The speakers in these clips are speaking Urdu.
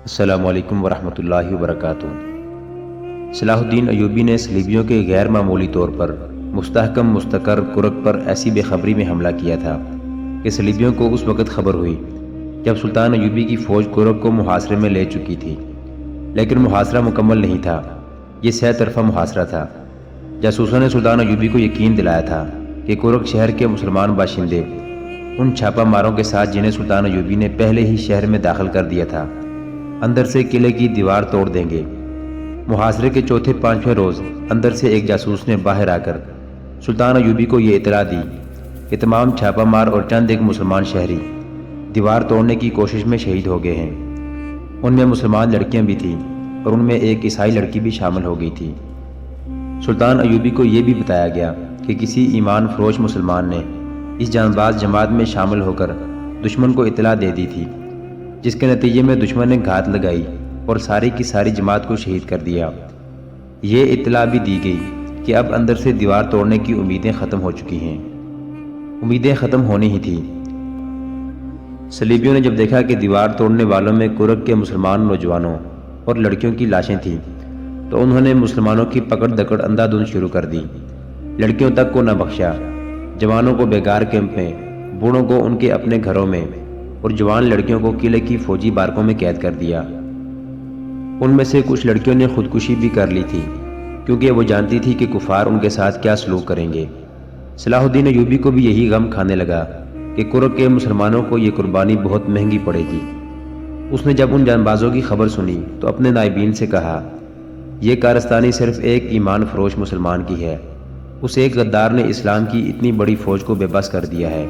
السلام علیکم ورحمۃ اللہ وبرکاتہ۔ صلاح الدین ایوبی نے صلیبیوں کے غیر معمولی طور پر مستحکم مستقر کرک پر ایسی بے خبری میں حملہ کیا تھا کہ صلیبیوں کو اس وقت خبر ہوئی جب سلطان ایوبی کی فوج کرک کو محاصرے میں لے چکی تھی، لیکن محاصرہ مکمل نہیں تھا۔ یہ سہ طرفہ محاصرہ تھا۔ جاسوسوں نے سلطان ایوبی کو یقین دلایا تھا کہ کرک شہر کے مسلمان باشندے ان چھاپا ماروں کے ساتھ جنہیں سلطان ایوبی نے پہلے ہی شہر میں داخل کر دیا تھا، اندر سے قلعے کی دیوار توڑ دیں گے۔ محاصرے کے چوتھے پانچویں روز اندر سے ایک جاسوس نے باہر آ کر سلطان ایوبی کو یہ اطلاع دی کہ تمام چھاپا مار اور چند ایک مسلمان شہری دیوار توڑنے کی کوشش میں شہید ہو گئے ہیں۔ ان میں مسلمان لڑکیاں بھی تھیں اور ان میں ایک عیسائی لڑکی بھی شامل ہو گئی تھی۔ سلطان ایوبی کو یہ بھی بتایا گیا کہ کسی ایمان فروش مسلمان نے اس جانباز جماعت میں شامل ہو کر دشمن کو اطلاع دے دی تھی، جس کے نتیجے میں دشمن نے گھات لگائی اور ساری کی ساری جماعت کو شہید کر دیا۔ یہ اطلاع بھی دی گئی کہ اب اندر سے دیوار توڑنے کی امیدیں ختم ہو چکی ہیں۔ امیدیں ختم ہونی ہی تھی۔ صلیبیوں نے جب دیکھا کہ دیوار توڑنے والوں میں کرک کے مسلمان نوجوانوں اور لڑکیوں کی لاشیں تھیں، تو انہوں نے مسلمانوں کی پکڑ دکڑ اندھا دھند شروع کر دی۔ لڑکیوں تک کو نہ بخشا، جوانوں کو بیگار کیمپ میں، بوڑھوں کو ان کے اپنے گھروں میں اور جوان لڑکیوں کو قلعے کی فوجی بارکوں میں قید کر دیا۔ ان میں سے کچھ لڑکیوں نے خودکشی بھی کر لی تھی، کیونکہ وہ جانتی تھی کہ کفار ان کے ساتھ کیا سلوک کریں گے۔ صلاح الدین ایوبی کو بھی یہی غم کھانے لگا کہ کرک کے مسلمانوں کو یہ قربانی بہت مہنگی پڑے گی۔ اس نے جب ان جانبازوں کی خبر سنی تو اپنے نائبین سے کہا، یہ کارستانی صرف ایک ایمان فروش مسلمان کی ہے۔ اس ایک غدار نے اسلام کی اتنی بڑی فوج کو بے بس کر دیا ہے۔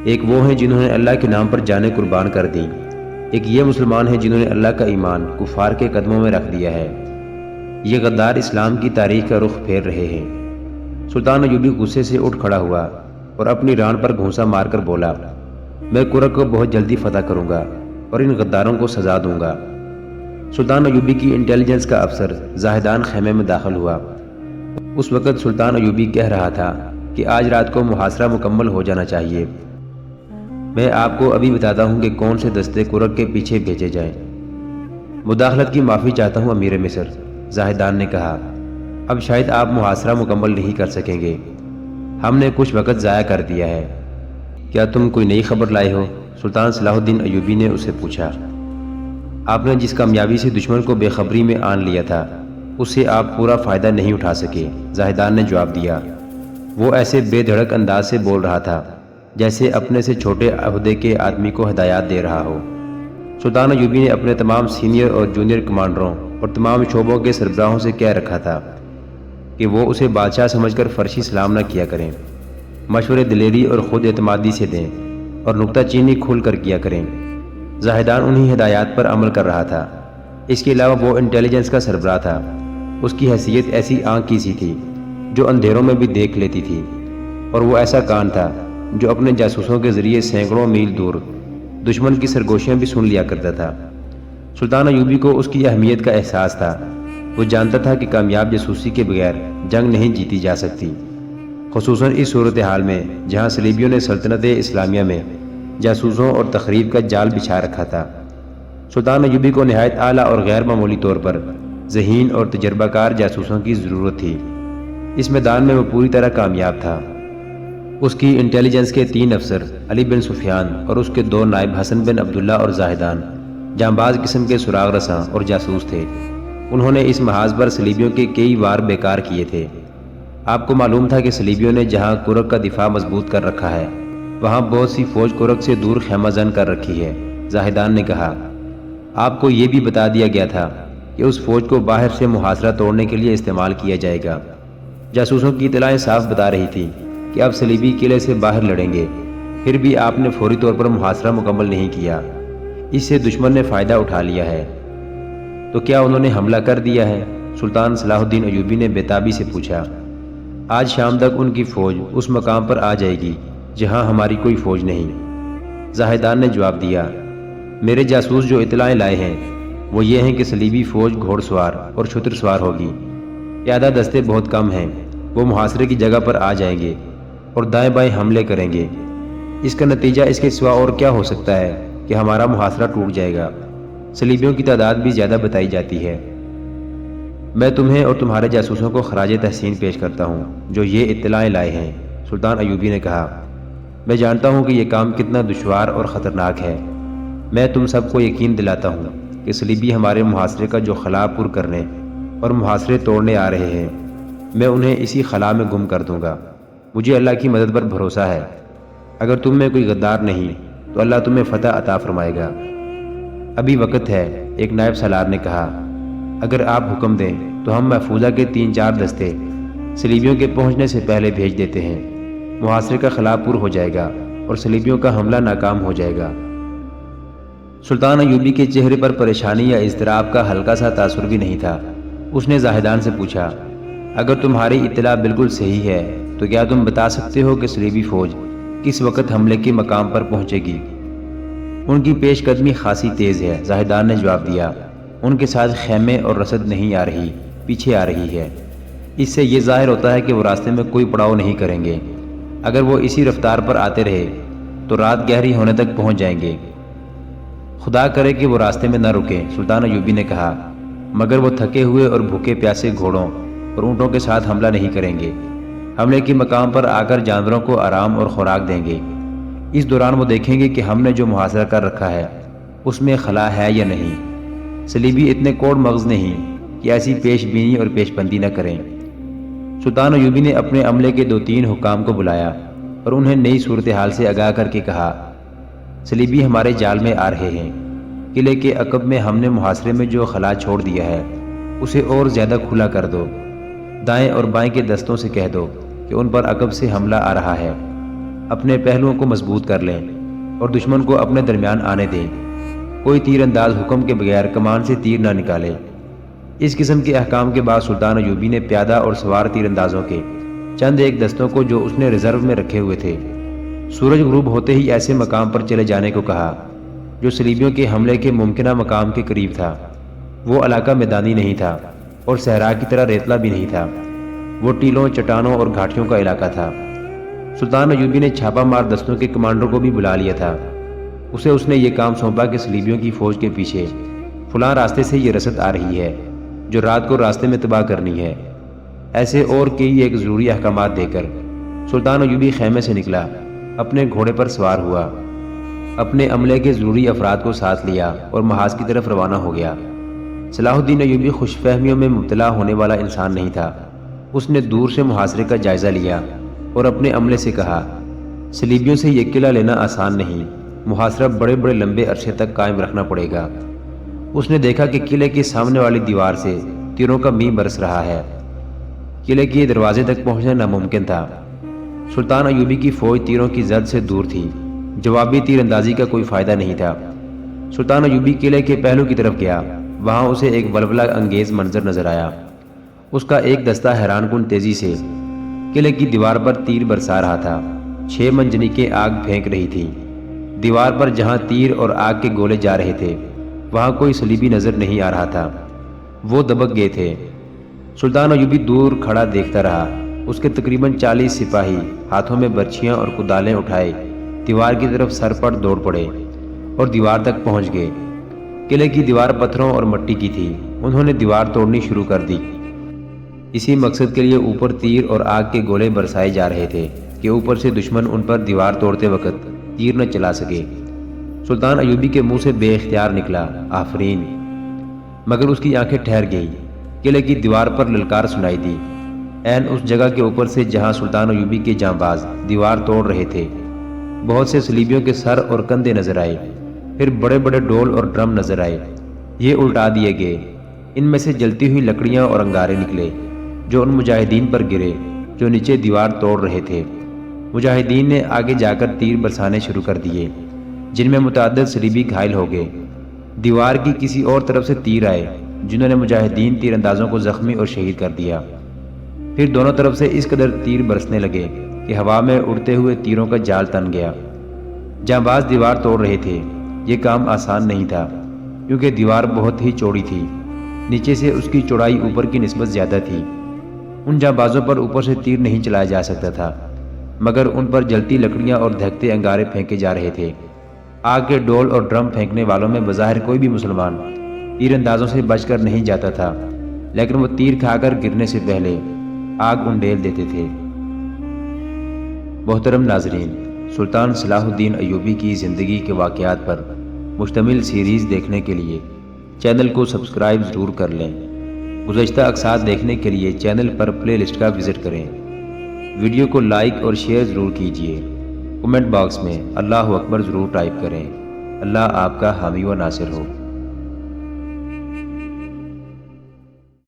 ایک وہ ہیں جنہوں نے اللہ کے نام پر جانیں قربان کر دیں، ایک یہ مسلمان ہیں جنہوں نے اللہ کا ایمان کفار کے قدموں میں رکھ دیا ہے۔ یہ غدار اسلام کی تاریخ کا رخ پھیر رہے ہیں۔ سلطان ایوبی غصے سے اٹھ کھڑا ہوا اور اپنی ران پر گھونسا مار کر بولا، میں کرک کو بہت جلدی فتح کروں گا اور ان غداروں کو سزا دوں گا۔ سلطان ایوبی کی انٹیلیجنس کا افسر زاہدان خیمے میں داخل ہوا۔ اس وقت سلطان ایوبی کہہ رہا تھا کہ آج رات کو محاصرہ مکمل ہو جانا چاہیے۔ میں آپ کو ابھی بتاتا ہوں کہ کون سے دستے کرک کے پیچھے بھیجے جائیں۔ مداخلت کی معافی چاہتا ہوں امیر مصر، زاہدان نے کہا، اب شاید آپ محاصرہ مکمل نہیں کر سکیں گے۔ ہم نے کچھ وقت ضائع کر دیا ہے۔ کیا تم کوئی نئی خبر لائے ہو؟ سلطان صلاح الدین ایوبی نے اسے پوچھا۔ آپ نے جس کامیابی سے دشمن کو بے خبری میں آن لیا تھا، اس سے آپ پورا فائدہ نہیں اٹھا سکے، زاہدان نے جواب دیا۔ وہ ایسے بے دھڑک انداز سے بول رہا تھا جیسے اپنے سے چھوٹے عہدے کے آدمی کو ہدایات دے رہا ہو۔ سلطان ایوبی نے اپنے تمام سینئر اور جونیئر کمانڈروں اور تمام شعبوں کے سربراہوں سے کہہ رکھا تھا کہ وہ اسے بادشاہ سمجھ کر فرشی سلام نہ کیا کریں، مشورے دلیری اور خود اعتمادی سے دیں اور نکتہ چینی کھل کر کیا کریں۔ زاہدان انہی ہدایات پر عمل کر رہا تھا۔ اس کے علاوہ وہ انٹیلیجنس کا سربراہ تھا۔ اس کی حیثیت ایسی آنکھ کی سی تھی جو اندھیروں میں بھی دیکھ لیتی تھی، اور وہ ایسا کان تھا جو اپنے جاسوسوں کے ذریعے سینکڑوں میل دور دشمن کی سرگوشیاں بھی سن لیا کرتا تھا۔ سلطان ایوبی کو اس کی اہمیت کا احساس تھا۔ وہ جانتا تھا کہ کامیاب جاسوسی کے بغیر جنگ نہیں جیتی جا سکتی، خصوصاً اس صورتحال میں جہاں صلیبیوں نے سلطنت اسلامیہ میں جاسوسوں اور تخریب کا جال بچھا رکھا تھا۔ سلطان ایوبی کو نہایت اعلیٰ اور غیر معمولی طور پر ذہین اور تجربہ کار جاسوسوں کی ضرورت تھی۔ اس میدان میں وہ پوری طرح کامیاب تھا۔ اس کی انٹیلیجنس کے 3 افسر علی بن سفیان اور اس کے 2 نائب حسن بن عبداللہ اور زاہدان جانباز قسم کے سراغ رساں اور جاسوس تھے۔ انہوں نے اس محاذ پر صلیبیوں کے کئی وار بیکار کیے تھے۔ آپ کو معلوم تھا کہ صلیبیوں نے جہاں کرک کا دفاع مضبوط کر رکھا ہے، وہاں بہت سی فوج کرک سے دور خیمہ زن کر رکھی ہے، زاہدان نے کہا۔ آپ کو یہ بھی بتا دیا گیا تھا کہ اس فوج کو باہر سے محاصرہ توڑنے کے لیے استعمال کیا جائے گا۔ جاسوسوں کی اطلاعیں صاف بتا رہی تھی کہ اب صلیبی قلعے سے باہر لڑیں گے، پھر بھی آپ نے فوری طور پر محاصرہ مکمل نہیں کیا۔ اس سے دشمن نے فائدہ اٹھا لیا ہے۔ تو کیا انہوں نے حملہ کر دیا ہے؟ سلطان صلاح الدین ایوبی نے بےتابی سے پوچھا۔ آج شام تک ان کی فوج اس مقام پر آ جائے گی جہاں ہماری کوئی فوج نہیں، زاہدان نے جواب دیا۔ میرے جاسوس جو اطلاعیں لائے ہیں وہ یہ ہیں کہ صلیبی فوج گھوڑ سوار اور چھتر سوار ہوگی، پیادہ دستے بہت کم ہیں، وہ محاصرے کی جگہ پر آ جائیں گے اور دائیں بائیں حملے کریں گے۔ اس کا نتیجہ اس کے سوا اور کیا ہو سکتا ہے کہ ہمارا محاصرہ ٹوٹ جائے گا۔ صلیبیوں کی تعداد بھی زیادہ بتائی جاتی ہے۔ میں تمہیں اور تمہارے جاسوسوں کو خراج تحسین پیش کرتا ہوں جو یہ اطلاعیں لائے ہیں۔ سلطان ایوبی نے کہا، میں جانتا ہوں کہ یہ کام کتنا دشوار اور خطرناک ہے۔ میں تم سب کو یقین دلاتا ہوں کہ صلیبی ہمارے محاصرے کا جو خلا پر کرنے اور محاصرے توڑنے آ رہے ہیں، میں انہیں اسی خلا میں گم کر دوں گا۔ مجھے اللہ کی مدد پر بھروسہ ہے۔ اگر تم میں کوئی غدار نہیں تو اللہ تمہیں فتح عطا فرمائے گا۔ ابھی وقت ہے، ایک نائب سالار نے کہا۔ اگر آپ حکم دیں تو ہم محفوظہ کے 3-4 دستے صلیبیوں کے پہنچنے سے پہلے بھیج دیتے ہیں۔ محاصرے کا خلا پر ہو جائے گا اور صلیبیوں کا حملہ ناکام ہو جائے گا۔ سلطان ایوبی کے چہرے پر پریشانی یا اضطراب کا ہلکا سا تاثر بھی نہیں تھا۔ اس نے زاہدان سے پوچھا، اگر تمہاری اطلاع بالکل صحیح ہے تو کیا تم بتا سکتے ہو کہ صلیبی فوج کس وقت حملے کے مقام پر پہنچے گی؟ ان کی پیش قدمی خاصی تیز ہے، زاہدان نے جواب دیا۔ ان کے ساتھ خیمے اور رسد نہیں آ رہی، پیچھے آ رہی ہے۔ اس سے یہ ظاہر ہوتا ہے کہ وہ راستے میں کوئی پڑاؤ نہیں کریں گے۔ اگر وہ اسی رفتار پر آتے رہے تو رات گہری ہونے تک پہنچ جائیں گے۔ خدا کرے کہ وہ راستے میں نہ رکیں، سلطان ایوبی نے کہا، مگر وہ تھکے ہوئے اور بھوکے پیاسے گھوڑوں اور اونٹوں کے ساتھ حملہ نہیں کریں گے۔ حملے کے مقام پر آ کر جانوروں کو آرام اور خوراک دیں گے۔ اس دوران وہ دیکھیں گے کہ ہم نے جو محاصرہ کر رکھا ہے اس میں خلا ہے یا نہیں۔ صلیبی اتنے کوڑ مغز نہیں کہ ایسی پیش بینی اور پیش بندی نہ کریں۔ سلطان ایوبی نے اپنے عملے کے 2-3 حکام کو بلایا اور انہیں نئی صورتحال سے آگاہ کر کے کہا، صلیبی ہمارے جال میں آ رہے ہیں۔ قلعے کے عقب میں ہم نے محاصرے میں جو خلا چھوڑ دیا ہے اسے اور زیادہ کھلا کر دو۔ دائیں اور بائیں کے دستوں سے کہہ دو کہ ان پر عقب سے حملہ آ رہا ہے۔ اپنے پہلوؤں کو مضبوط کر لیں اور دشمن کو اپنے درمیان آنے دیں۔ کوئی تیر انداز حکم کے بغیر کمان سے تیر نہ نکالے۔ اس قسم کے احکام کے بعد سلطان ایوبی نے پیادہ اور سوار تیر اندازوں کے چند ایک دستوں کو جو اس نے ریزرو میں رکھے ہوئے تھے، سورج غروب ہوتے ہی ایسے مقام پر چلے جانے کو کہا جو صلیبیوں کے حملے کے ممکنہ مقام کے قریب تھا۔ وہ علاقہ میدانی نہیں تھا اور صحرا کی طرح ریتلا بھی نہیں تھا، وہ ٹیلوں، چٹانوں اور گھاٹیوں کا علاقہ تھا۔ سلطان ایوبی نے چھاپا مار دستوں کے کمانڈر کو بھی بلا لیا تھا۔ اس نے یہ کام سونپا کہ صلیبیوں کی فوج کے پیچھے فلاں راستے سے یہ رسد آ رہی ہے جو رات کو راستے میں تباہ کرنی ہے۔ ایسے اور کئی ایک ضروری احکامات دے کر سلطان ایوبی خیمے سے نکلا، اپنے گھوڑے پر سوار ہوا، اپنے عملے کے ضروری افراد کو ساتھ لیا اور محاذ کی طرف روانہ ہو گیا۔ صلاح الدین ایوبی خوش فہمیوں میں مبتلا ہونے والا انسان نہیں تھا۔ اس نے دور سے محاصرے کا جائزہ لیا اور اپنے عملے سے کہا، صلیبیوں سے یہ قلعہ لینا آسان نہیں، محاصرہ بڑے بڑے لمبے عرصے تک قائم رکھنا پڑے گا۔ اس نے دیکھا کہ قلعے کی سامنے والی دیوار سے تیروں کا می برس رہا ہے۔ قلعے کے دروازے تک پہنچنا ناممکن تھا۔ سلطان ایوبی کی فوج تیروں کی زد سے دور تھی، جوابی تیر اندازی کا کوئی فائدہ نہیں تھا۔ سلطان ایوبی قلعے کے پہلو کی طرف گیا، وہاں اسے ایک ولولہ انگیز منظر نظر آیا۔ اس کا ایک دستہ حیران کن تیزی سے قلعے کی دیوار پر تیر برسا رہا تھا۔ 6 منجنیقیں آگ پھینک رہی تھی۔ دیوار پر جہاں تیر اور آگ کے گولے جا رہے تھے وہاں کوئی صلیبی نظر نہیں آ رہا تھا، وہ دبک گئے تھے۔ سلطان ایوبی دور کھڑا دیکھتا رہا۔ اس کے تقریباً 40 سپاہی ہاتھوں میں برچھیاں اور کدالیں اٹھائے دیوار کی طرف سر پڑ دوڑ پڑے اور دیوار تک پہنچ گئے۔ قلعے کی دیوار پتھروں اور مٹی کی تھی۔ انہوں نے دیوار توڑنی شروع کر دی۔ اسی مقصد کے لیے اوپر تیر اور آگ کے گولے برسائے جا رہے تھے کہ اوپر سے دشمن ان پر دیوار توڑتے وقت تیر نہ چلا سکے۔ سلطان ایوبی کے منہ سے بے اختیار نکلا، آفرین، مگر اس کی آنکھیں ٹھہر گئیں۔ قلعے کی دیوار پر للکار سنائی دی، عین اس جگہ کے اوپر سے جہاں سلطان ایوبی کے جانباز دیوار توڑ رہے تھے۔ بہت سے صلیبیوں کے سر اور کندھے نظر آئے، پھر بڑے بڑے ڈول اور ڈرم نظر آئے، یہ الٹا دیے گئے۔ ان میں سے جلتی ہوئی لکڑیاں اور انگارے نکلے جو ان مجاہدین پر گرے جو نیچے دیوار توڑ رہے تھے۔ مجاہدین نے آگے جا کر تیر برسانے شروع کر دیے، جن میں متعدد صلیبی گھائل ہو گئے۔ دیوار کی کسی اور طرف سے تیر آئے جنہوں نے مجاہدین تیر اندازوں کو زخمی اور شہید کر دیا۔ پھر دونوں طرف سے اس قدر تیر برسنے لگے کہ ہوا میں اڑتے ہوئے تیروں کا جال تن گیا۔ جانباز دیوار توڑ رہے تھے۔ یہ کام آسان نہیں تھا کیونکہ دیوار بہت ہی چوڑی تھی، نیچے سے اس کی چوڑائی اوپر کی نسبت زیادہ تھی۔ ان جانبازوں پر اوپر سے تیر نہیں چلایا جا سکتا تھا، مگر ان پر جلتی لکڑیاں اور دھکتے انگارے پھینکے جا رہے تھے۔ آگ کے ڈول اور ڈرم پھینکنے والوں میں بظاہر کوئی بھی مسلمان تیر اندازوں سے بچ کر نہیں جاتا تھا، لیکن وہ تیر کھا کر گرنے سے پہلے آگ انڈیل دیتے تھے۔ محترم ناظرین، سلطان صلاح الدین ایوبی کی زندگی کے واقعات پر مشتمل سیریز دیکھنے کے لیے چینل کو سبسکرائب ضرور کر لیں۔ گزشتہ اقساط دیکھنے کے لیے چینل پر پلے لسٹ کا وزٹ کریں۔ ویڈیو کو لائک اور شیئر ضرور کیجیے۔ کمنٹ باکس میں اللہ اکبر ضرور ٹائپ کریں۔ اللہ آپ کا حامی و ناصر ہو۔